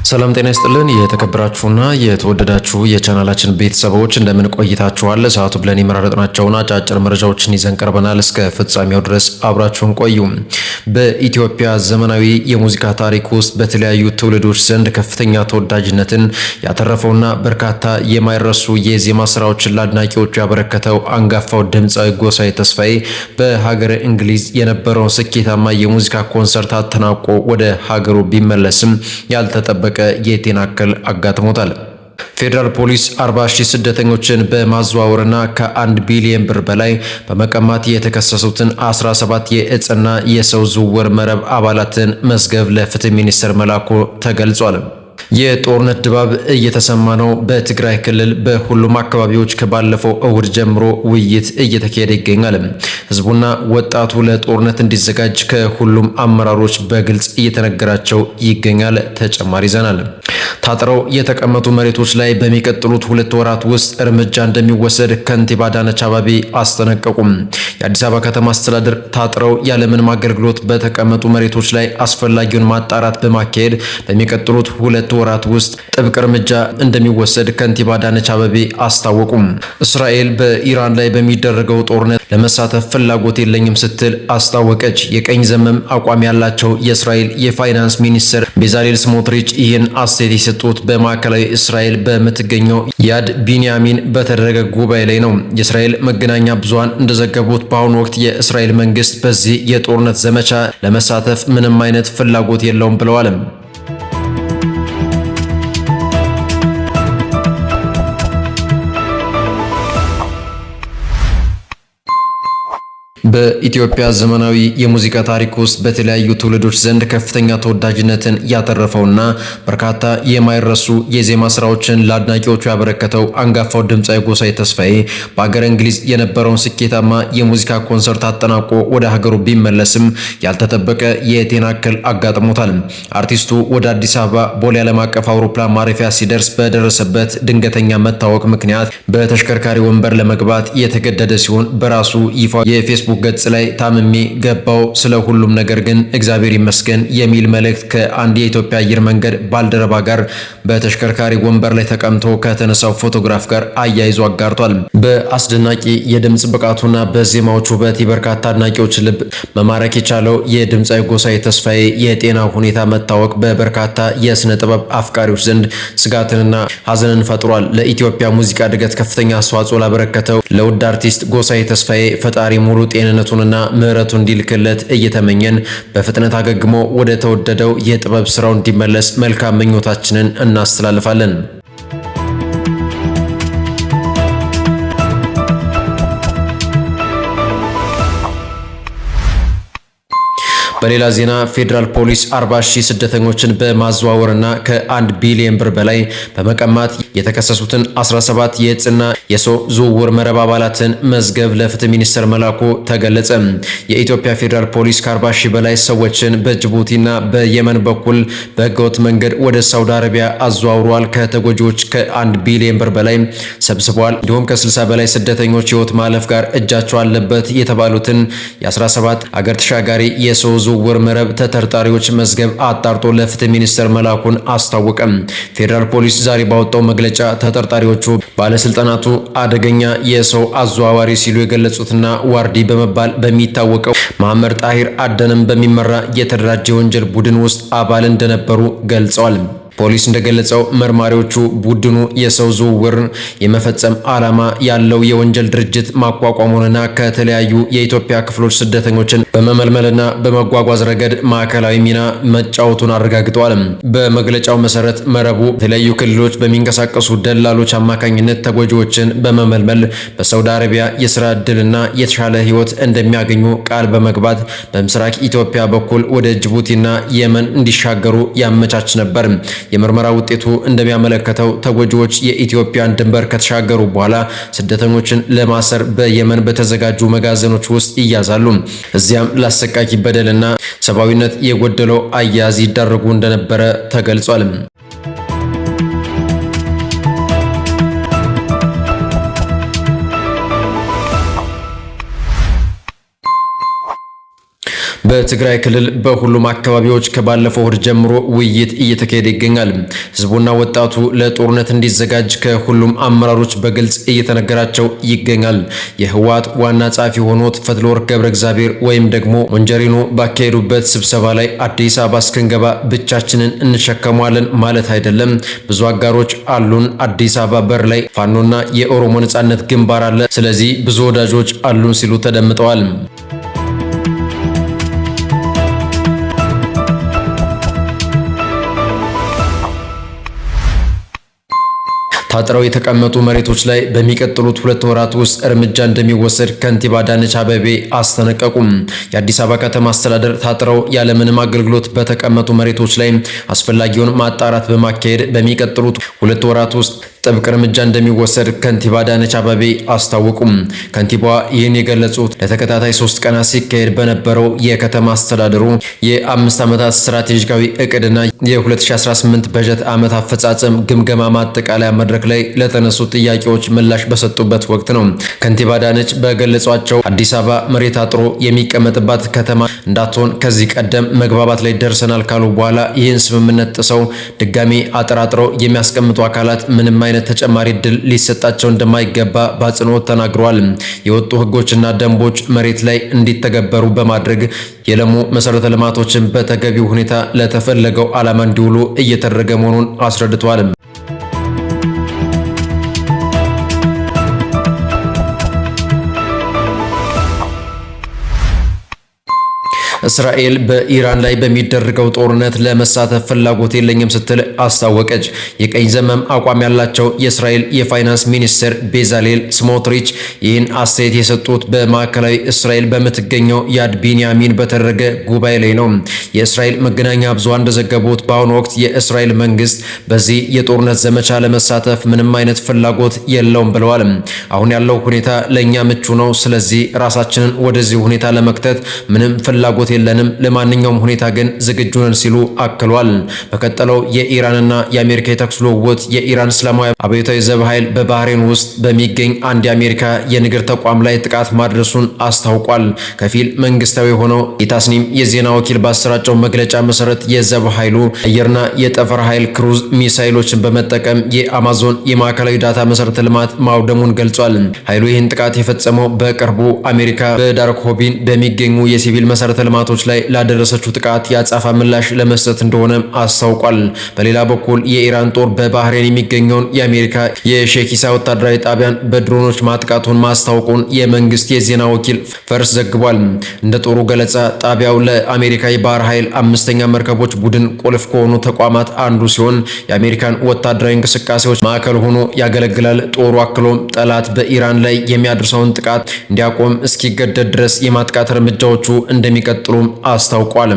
ሰላም ጤና ይስጥልን የተከበራችሁና የተወደዳችሁ የቻናላችን ቤተሰቦች እንደምን ቆይታችኋል? ሰዓቱ ብለን የመረጥናቸውና አጫጭር መረጃዎችን ይዘን ቀርበናል። እስከ ፍጻሜው ድረስ አብራችሁን ቆዩ። በኢትዮጵያ ዘመናዊ የሙዚቃ ታሪክ ውስጥ በተለያዩ ትውልዶች ዘንድ ከፍተኛ ተወዳጅነትን ያተረፈውና በርካታ የማይረሱ የዜማ ስራዎችን ለአድናቂዎቹ ያበረከተው አንጋፋው ድምፃዊ ጎሳዬ ተስፋዬ በሀገረ እንግሊዝ የነበረውን ስኬታማ የሙዚቃ ኮንሰርት አጠናቆ ወደ ሀገሩ ቢመለስም ያልተጠበቀ የጤና እክል አጋጥሞታል። ፌዴራል ፖሊስ 40,000 ስደተኞችን በማዘዋወርና ከ1 ቢሊዮን ብር በላይ በመቀማት የተከሰሱትን 17 የእጽና የሰው ዝውውር መረብ አባላትን መዝገብ ለፍትህ ሚኒስቴር መላኩ ተገልጿል። የጦርነት ድባብ እየተሰማ ነው። በትግራይ ክልል በሁሉም አካባቢዎች ከባለፈው እሁድ ጀምሮ ውይይት እየተካሄደ ይገኛል። ህዝቡና ወጣቱ ለጦርነት እንዲዘጋጅ ከሁሉም አመራሮች በግልጽ እየተነገራቸው ይገኛል። ተጨማሪ ይዘናል። ታጥረው የተቀመጡ መሬቶች ላይ በሚቀጥሉት 2 ወራት ውስጥ እርምጃ እንደሚወሰድ ከንቲባ አዳነች አቤቤ አስጠነቀቁም። የአዲስ አበባ ከተማ አስተዳደር ታጥረው ያለምንም አገልግሎት በተቀመጡ መሬቶች ላይ አስፈላጊውን ማጣራት በማካሄድ በሚቀጥሉት 2 ወራት ውስጥ ጥብቅ እርምጃ እንደሚወሰድ ከንቲባ አዳነች አቤቤ አስታወቁም። እስራኤል በኢራን ላይ በሚደረገው ጦርነት ለመሳተፍ ፍላጎት የለኝም ስትል አስታወቀች። የቀኝ ዘመም አቋም ያላቸው የእስራኤል የፋይናንስ ሚኒስትር ቤዛሌል ስሞትሪች ይህን አስተያየት የሰጡት በማዕከላዊ እስራኤል በምትገኘው ያድ ቢንያሚን በተደረገ ጉባኤ ላይ ነው። የእስራኤል መገናኛ ብዙሃን እንደዘገቡት በአሁኑ ወቅት የእስራኤል መንግስት በዚህ የጦርነት ዘመቻ ለመሳተፍ ምንም አይነት ፍላጎት የለውም ብለዋል። በኢትዮጵያ ዘመናዊ የሙዚቃ ታሪክ ውስጥ በተለያዩ ትውልዶች ዘንድ ከፍተኛ ተወዳጅነትን ያተረፈውና በርካታ የማይረሱ የዜማ ስራዎችን ለአድናቂዎቹ ያበረከተው አንጋፋው ድምፃዊ ጎሳዬ ተስፋዬ በሀገረ እንግሊዝ የነበረውን ስኬታማ የሙዚቃ ኮንሰርት አጠናቆ ወደ ሀገሩ ቢመለስም ያልተጠበቀ የጤና እክል አጋጥሞታል። አርቲስቱ ወደ አዲስ አበባ ቦሌ ዓለም አቀፍ አውሮፕላን ማረፊያ ሲደርስ በደረሰበት ድንገተኛ መታወክ ምክንያት በተሽከርካሪ ወንበር ለመግባት የተገደደ ሲሆን በራሱ ይፋ የፌስቡክ ገጽ ላይ ታምሜ ገባው ስለ ሁሉም ነገር ግን እግዚአብሔር ይመስገን የሚል መልእክት ከአንድ የኢትዮጵያ አየር መንገድ ባልደረባ ጋር በተሽከርካሪ ወንበር ላይ ተቀምጦ ከተነሳው ፎቶግራፍ ጋር አያይዞ አጋርቷል። በአስደናቂ የድምጽ ብቃቱና በዜማዎቹ ውበት የበርካታ አድናቂዎች ልብ መማረክ የቻለው የድምፃዊ ጎሳዬ ተስፋዬ የጤና ሁኔታ መታወቅ በበርካታ የስነ ጥበብ አፍቃሪዎች ዘንድ ስጋትንና ሐዘንን ፈጥሯል። ለኢትዮጵያ ሙዚቃ እድገት ከፍተኛ አስተዋጽኦ ላበረከተው ለውድ አርቲስት ጎሳዬ ተስፋዬ ፈጣሪ ሙሉ ጤንነቱንና ምህረቱን እንዲልክለት እየተመኘን በፍጥነት አገግሞ ወደ ተወደደው የጥበብ ስራው እንዲመለስ መልካም ምኞታችንን እናስተላልፋለን። በሌላ ዜና ፌዴራል ፖሊስ 40,000 ስደተኞችን በማዘዋወርና ከ1 ቢሊዮን ብር በላይ በመቀማት የተከሰሱትን 17 የእጽና የሰው ዝውውር መረብ አባላትን መዝገብ ለፍትህ ሚኒስቴር መላኩ ተገለጸ። የኢትዮጵያ ፌዴራል ፖሊስ ከ40,000 በላይ ሰዎችን በጅቡቲና በየመን በኩል በህገወጥ መንገድ ወደ ሳውዲ አረቢያ አዘዋውሯል። ከተጎጂዎች ከ1 ቢሊዮን ብር በላይ ሰብስቧል። እንዲሁም ከ60 በላይ ስደተኞች ህይወት ማለፍ ጋር እጃቸው አለበት የተባሉትን የ17 አገር ተሻጋሪ የሰው ዝውውር መረብ ተጠርጣሪዎች መዝገብ አጣርቶ ለፍትህ ሚኒስቴር መላኩን አስታወቀም። ፌዴራል ፖሊስ ዛሬ ባወጣው መግለጫ ተጠርጣሪዎቹ ባለስልጣናቱ አደገኛ የሰው አዘዋዋሪ ሲሉ የገለጹትና ዋርዲ በመባል በሚታወቀው መሐመድ ጣሂር አደንም በሚመራ የተደራጀ ወንጀል ቡድን ውስጥ አባል እንደነበሩ ገልጸዋል። ፖሊስ እንደገለጸው መርማሪዎቹ ቡድኑ የሰው ዝውውር የመፈጸም ዓላማ ያለው የወንጀል ድርጅት ማቋቋሙንና ከተለያዩ የኢትዮጵያ ክፍሎች ስደተኞችን በመመልመልና በመጓጓዝ ረገድ ማዕከላዊ ሚና መጫወቱን አረጋግጠዋል። በመግለጫው መሰረት መረቡ የተለያዩ ክልሎች በሚንቀሳቀሱ ደላሎች አማካኝነት ተጎጂዎችን በመመልመል በሳውዲ አረቢያ የስራ ዕድልና የተሻለ ህይወት እንደሚያገኙ ቃል በመግባት በምስራቅ ኢትዮጵያ በኩል ወደ ጅቡቲና የመን እንዲሻገሩ ያመቻች ነበር። የምርመራ ውጤቱ እንደሚያመለክተው ተጎጂዎች የኢትዮጵያን ድንበር ከተሻገሩ በኋላ ስደተኞችን ለማሰር በየመን በተዘጋጁ መጋዘኖች ውስጥ ይያዛሉ። እዚያም ለአሰቃቂ በደልና ሰብአዊነት የጎደለው አያያዝ ይዳረጉ እንደነበረ ተገልጿል። በትግራይ ክልል በሁሉም አካባቢዎች ከባለፈው እሁድ ጀምሮ ውይይት እየተካሄደ ይገኛል። ህዝቡና ወጣቱ ለጦርነት እንዲዘጋጅ ከሁሉም አመራሮች በግልጽ እየተነገራቸው ይገኛል። የህወሓት ዋና ጸሐፊ የሆኑት ፈትለወርቅ ገብረ እግዚአብሔር ወይም ደግሞ ሞንጀሪኖ ባካሄዱበት ስብሰባ ላይ አዲስ አበባ እስክንገባ ብቻችንን እንሸከመዋለን ማለት አይደለም፣ ብዙ አጋሮች አሉን፣ አዲስ አበባ በር ላይ ፋኖና የኦሮሞ ነጻነት ግንባር አለ፣ ስለዚህ ብዙ ወዳጆች አሉን ሲሉ ተደምጠዋል። ታጥረው የተቀመጡ መሬቶች ላይ በሚቀጥሉት 2 ወራት ውስጥ እርምጃ እንደሚወሰድ ከንቲባ አዳነች አቤቤ አስጠነቀቁም። የአዲስ አበባ ከተማ አስተዳደር ታጥረው ያለምንም አገልግሎት በተቀመጡ መሬቶች ላይ አስፈላጊውን ማጣራት በማካሄድ በሚቀጥሉት 2 ወራት ውስጥ ጥብቅ እርምጃ እንደሚወሰድ ከንቲባ አዳነች አቤቤ አስታወቁም። ከንቲባዋ ይህን የገለጹት ለተከታታይ 3 ቀናት ሲካሄድ በነበረው የከተማ አስተዳደሩ የ5 ዓመታት ስትራቴጂካዊ እቅድና የ2018 በጀት ዓመት አፈጻጸም ግምገማ ማጠቃለያ መድረክ ላይ ለተነሱ ጥያቄዎች ምላሽ በሰጡበት ወቅት ነው። ከንቲባ አዳነች በገለጿቸው አዲስ አበባ መሬት አጥሮ የሚቀመጥባት ከተማ እንዳትሆን ከዚህ ቀደም መግባባት ላይ ደርሰናል ካሉ በኋላ ይህን ስምምነት ጥሰው ድጋሚ አጠራጥረው የሚያስቀምጡ አካላት ምንም አይነት ተጨማሪ እድል ሊሰጣቸው እንደማይገባ በአጽንኦት ተናግረዋል። የወጡ ህጎችና ደንቦች መሬት ላይ እንዲተገበሩ በማድረግ የለሙ መሰረተ ልማቶችን በተገቢው ሁኔታ ለተፈለገው ዓላማ እንዲውሉ እየተደረገ መሆኑን አስረድተዋል። እስራኤል በኢራን ላይ በሚደረገው ጦርነት ለመሳተፍ ፍላጎት የለኝም ስትል አስታወቀች። የቀኝ ዘመም አቋም ያላቸው የእስራኤል የፋይናንስ ሚኒስትር ቤዛሌል ስሞትሪች ይህን አስተያየት የሰጡት በማዕከላዊ እስራኤል በምትገኘው ያድ ቢንያሚን በተደረገ ጉባኤ ላይ ነው። የእስራኤል መገናኛ ብዙሃን እንደዘገቡት በአሁኑ ወቅት የእስራኤል መንግስት በዚህ የጦርነት ዘመቻ ለመሳተፍ ምንም አይነት ፍላጎት የለውም ብለዋል። አሁን ያለው ሁኔታ ለእኛ ምቹ ነው፣ ስለዚህ ራሳችንን ወደዚህ ሁኔታ ለመክተት ምንም ፍላጎት የለንም፣ ለማንኛውም ሁኔታ ግን ዝግጁ ነን ሲሉ አክሏል። በቀጠለው የኢራንና የአሜሪካ የተኩስ ልውውጥ የኢራን እስላማዊ አብዮታዊ ዘብ ኃይል በባህሬን ውስጥ በሚገኝ አንድ የአሜሪካ የንግድ ተቋም ላይ ጥቃት ማድረሱን አስታውቋል። ከፊል መንግስታዊ የሆነው የታስኒም የዜና ወኪል ባሰራጨው መግለጫ መሰረት የዘብ ኃይሉ አየርና የጠፈር ኃይል ክሩዝ ሚሳይሎችን በመጠቀም የአማዞን የማዕከላዊ ዳታ መሰረተ ልማት ማውደሙን ገልጿል። ኃይሉ ይህን ጥቃት የፈጸመው በቅርቡ አሜሪካ በዳርኮቢን በሚገኙ የሲቪል መሰረተ ልማቶች ላይ ላደረሰችው ጥቃት ያጻፋ ምላሽ ለመስጠት እንደሆነ አስታውቋል። በሌላ በኩል የኢራን ጦር በባህሬን የሚገኘውን የአሜሪካ የሼኪሳ ወታደራዊ ጣቢያን በድሮኖች ማጥቃቱን ማስታወቁን የመንግስት የዜና ወኪል ፈርስ ዘግቧል። እንደ ጦሩ ገለጻ ጣቢያው ለአሜሪካ የባህር ኃይል 5ኛ መርከቦች ቡድን ቁልፍ ከሆኑ ተቋማት አንዱ ሲሆን የአሜሪካን ወታደራዊ እንቅስቃሴዎች ማዕከል ሆኖ ያገለግላል። ጦሩ አክሎም ጠላት በኢራን ላይ የሚያደርሰውን ጥቃት እንዲያቆም እስኪገደድ ድረስ የማጥቃት እርምጃዎቹ እንደሚቀጥሉ አስታውቋል።